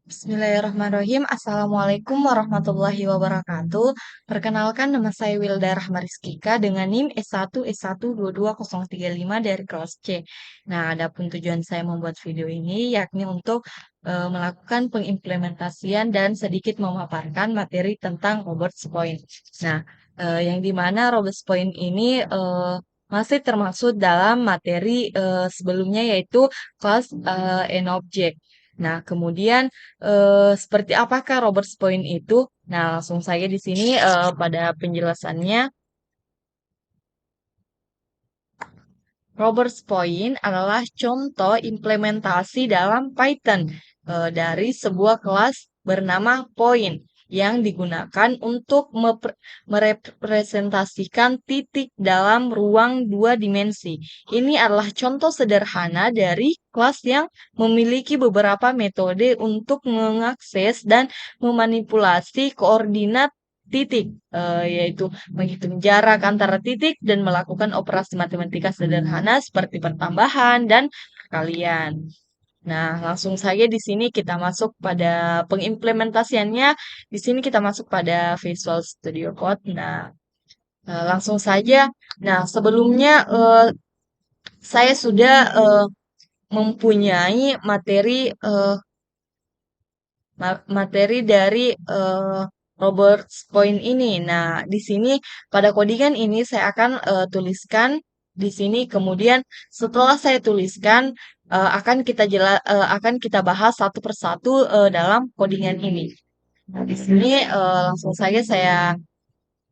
Bismillahirrahmanirrahim. Assalamualaikum warahmatullahi wabarakatuh. Perkenalkan nama saya Wilda Rahmariskika dengan NIM S1S1220035 dari kelas C. Nah, adapun tujuan saya membuat video ini yakni untuk melakukan pengimplementasian dan sedikit memaparkan materi tentang Roberts Point. Nah, yang dimana Roberts Point ini masih termasuk dalam materi sebelumnya yaitu kelas N Object. Nah, kemudian seperti apakah Roberts Point itu? Nah, langsung saja di sini pada penjelasannya. Roberts Point adalah contoh implementasi dalam Python dari sebuah kelas bernama point yang digunakan untuk merepresentasikan titik dalam ruang dua dimensi. Ini adalah contoh sederhana dari kelas yang memiliki beberapa metode untuk mengakses dan memanipulasi koordinat titik, yaitu menghitung jarak antara titik dan melakukan operasi matematika sederhana seperti pertambahan dan perkalian. Nah, langsung saja di sini kita masuk pada pengimplementasiannya. Di sini kita masuk pada Visual Studio Code. Nah, langsung saja. Nah, sebelumnya saya sudah mempunyai materi dari Roberts Point ini. Nah, di sini pada codingan ini saya akan tuliskan di sini. Kemudian setelah saya tuliskan akan kita bahas satu persatu dalam codingan ini. Nah, di sini langsung saja saya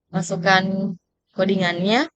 masukkan codingannya.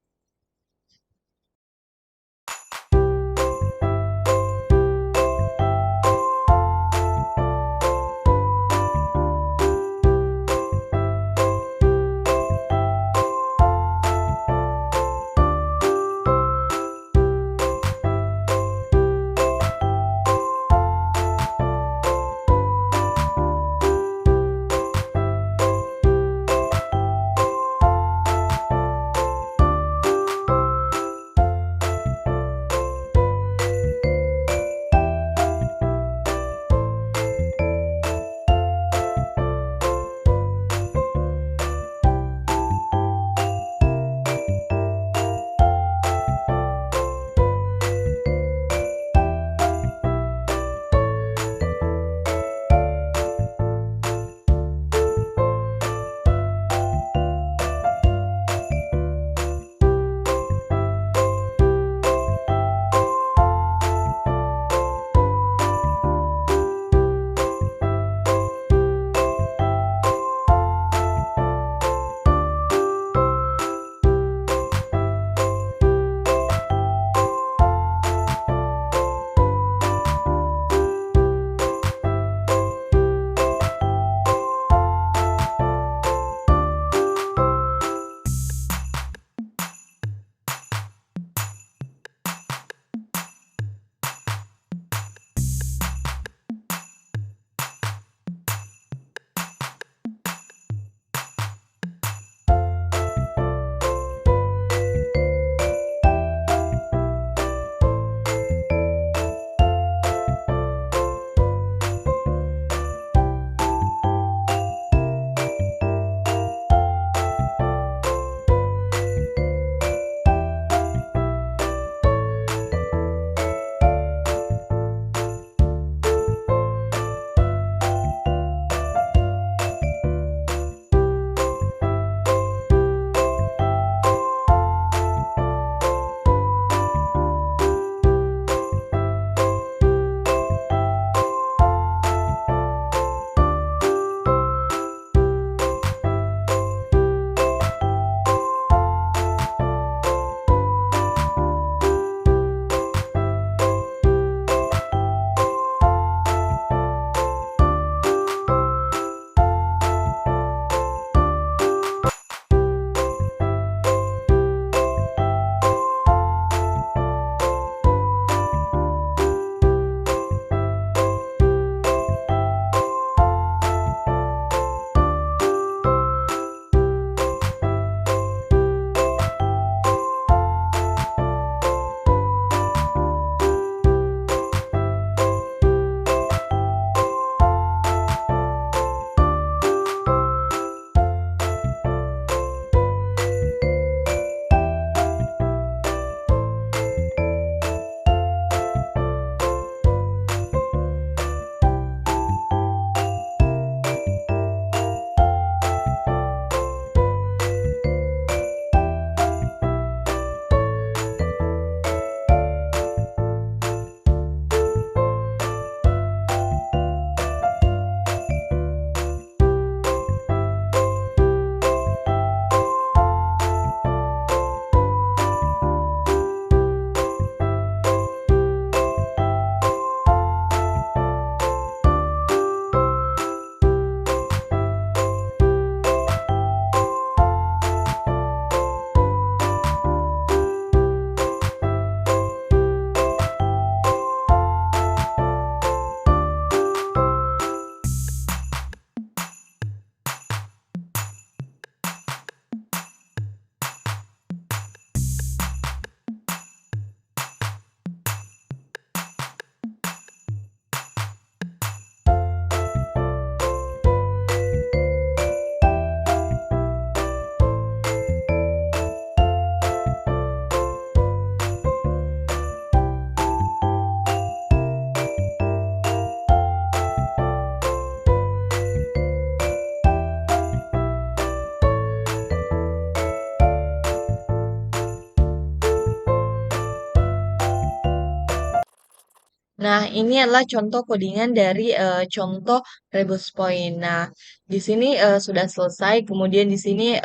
Nah, ini adalah contoh codingan dari contoh rebus point. Nah, di sini sudah selesai. Kemudian di sini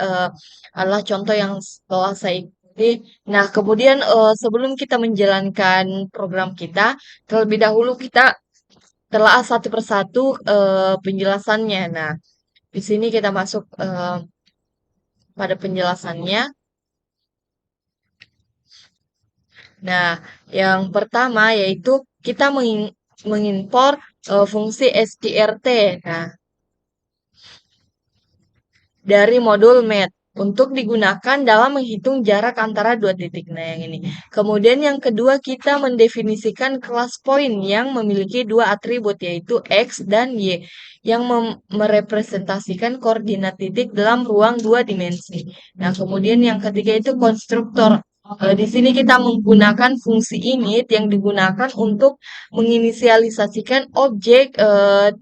adalah contoh yang telah saya ikuti. Nah, kemudian sebelum kita menjalankan program kita, terlebih dahulu kita telah satu persatu penjelasannya. Nah, di sini kita masuk pada penjelasannya. Nah, yang pertama yaitu kita mengimpor fungsi strt. Nah, dari modul math untuk digunakan dalam menghitung jarak antara dua titik. Nah, yang ini. Kemudian yang kedua kita mendefinisikan kelas point yang memiliki dua atribut yaitu x dan y yang merepresentasikan koordinat titik dalam ruang dua dimensi. Nah, kemudian yang ketiga itu konstruktor. Di sini kita menggunakan fungsi init yang digunakan untuk menginisialisasikan objek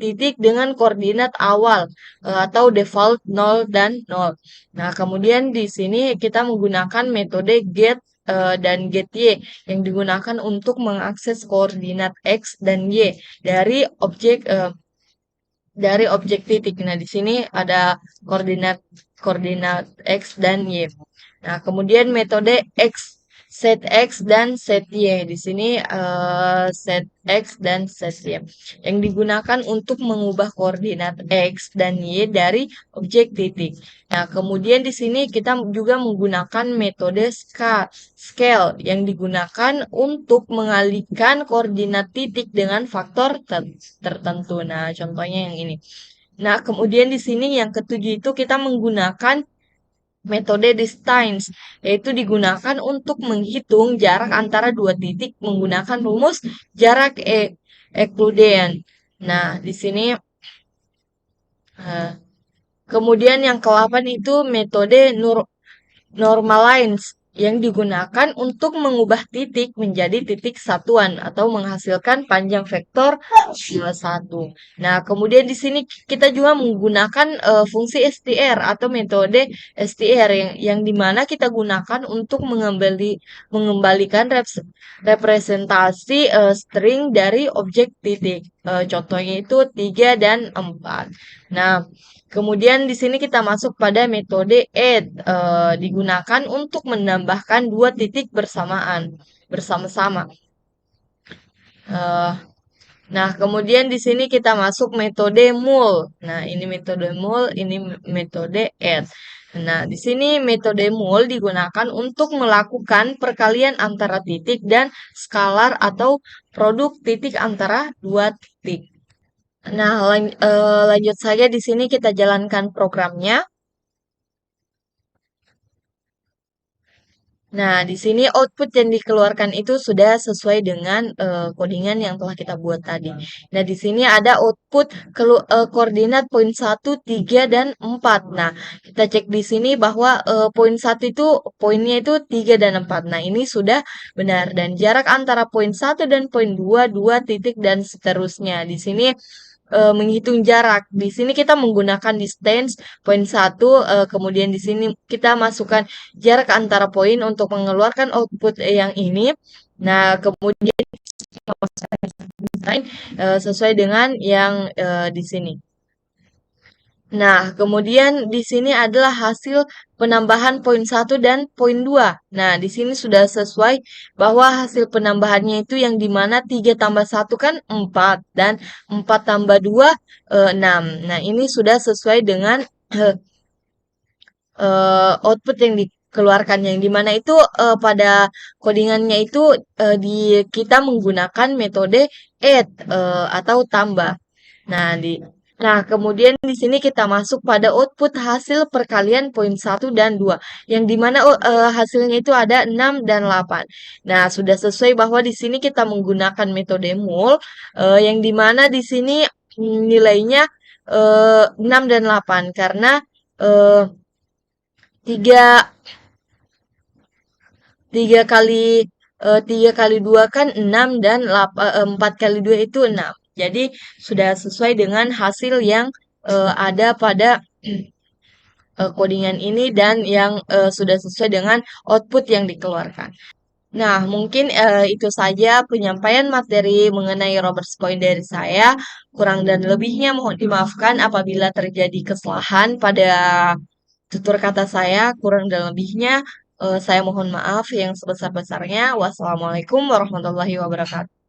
titik dengan koordinat awal atau default 0 dan 0. Nah, kemudian di sini kita menggunakan metode get dan get y yang digunakan untuk mengakses koordinat x dan y dari objek titik. Nah, di sini ada koordinat koordinat x dan y. Nah, kemudian metode set x dan set y. Di sini set x dan set y yang digunakan untuk mengubah koordinat x dan y dari objek titik. Nah, kemudian di sini kita juga menggunakan metode scale yang digunakan untuk mengalihkan koordinat titik dengan faktor tertentu. Nah, contohnya yang ini. Nah, kemudian di sini yang ketujuh itu kita menggunakan metode distance, yaitu digunakan untuk menghitung jarak antara dua titik menggunakan rumus jarak Euclidean. Nah, di sini eh, kemudian yang ke-8 itu metode normalize yang digunakan untuk mengubah titik menjadi titik satuan atau menghasilkan panjang vektor satu. Nah, kemudian di sini kita juga menggunakan fungsi str atau metode str yang dimana kita gunakan untuk mengembalikan representasi string dari objek titik. Contohnya itu 3 dan 4. Nah, kemudian di sini kita masuk pada metode add, digunakan untuk menambahkan dua titik bersama-sama. Eh, nah, kemudian di sini kita masuk metode mul. Nah, ini metode mul, ini metode add. Nah, di sini metode mul digunakan untuk melakukan perkalian antara titik dan skalar atau produk titik antara dua titik. Nah, lanjut saja di sini kita jalankan programnya. Nah, di sini output yang dikeluarkan itu sudah sesuai dengan codingan yang telah kita buat tadi. Nah, di sini ada output koordinat poin 1, 3, dan 4. Nah, kita cek di sini bahwa poin 1 itu poinnya itu 3 dan 4. Nah, ini sudah benar. Dan jarak antara poin 1 dan poin 2, 2 titik dan seterusnya. Di sini menghitung jarak. Di sini kita menggunakan distance poin 1, kemudian di sini kita masukkan jarak antara poin untuk mengeluarkan output yang ini. Nah, kemudian kita masukkan desain sesuai dengan yang di sini. Nah, kemudian di sini adalah hasil penambahan poin 1 dan poin 2. Nah, di sini sudah sesuai bahwa hasil penambahannya itu yang dimana 3 tambah 1 kan 4 dan 4 tambah 2 6. Nah, ini sudah sesuai dengan output yang dikeluarkan yang dimana itu pada codingannya itu kita menggunakan metode add atau tambah. Nah, kemudian di sini kita masuk pada output hasil perkalian poin 1 dan 2 yang dimana hasilnya itu ada 6 dan 8. Nah, sudah sesuai bahwa di sini kita menggunakan metode mul yang dimana di sini nilainya 6 dan 8 karena eh, 3 tiga kali 2 kan 6 dan 4 kali 2 itu 6. Jadi sudah sesuai dengan hasil yang ada pada codingan ini dan yang sudah sesuai dengan output yang dikeluarkan. Nah, mungkin itu saja penyampaian materi mengenai Robert's Point dari saya. Kurang dan lebihnya mohon dimaafkan apabila terjadi kesalahan pada tutur kata saya. Kurang dan lebihnya saya mohon maaf yang sebesar-besarnya. Wassalamualaikum warahmatullahi wabarakatuh.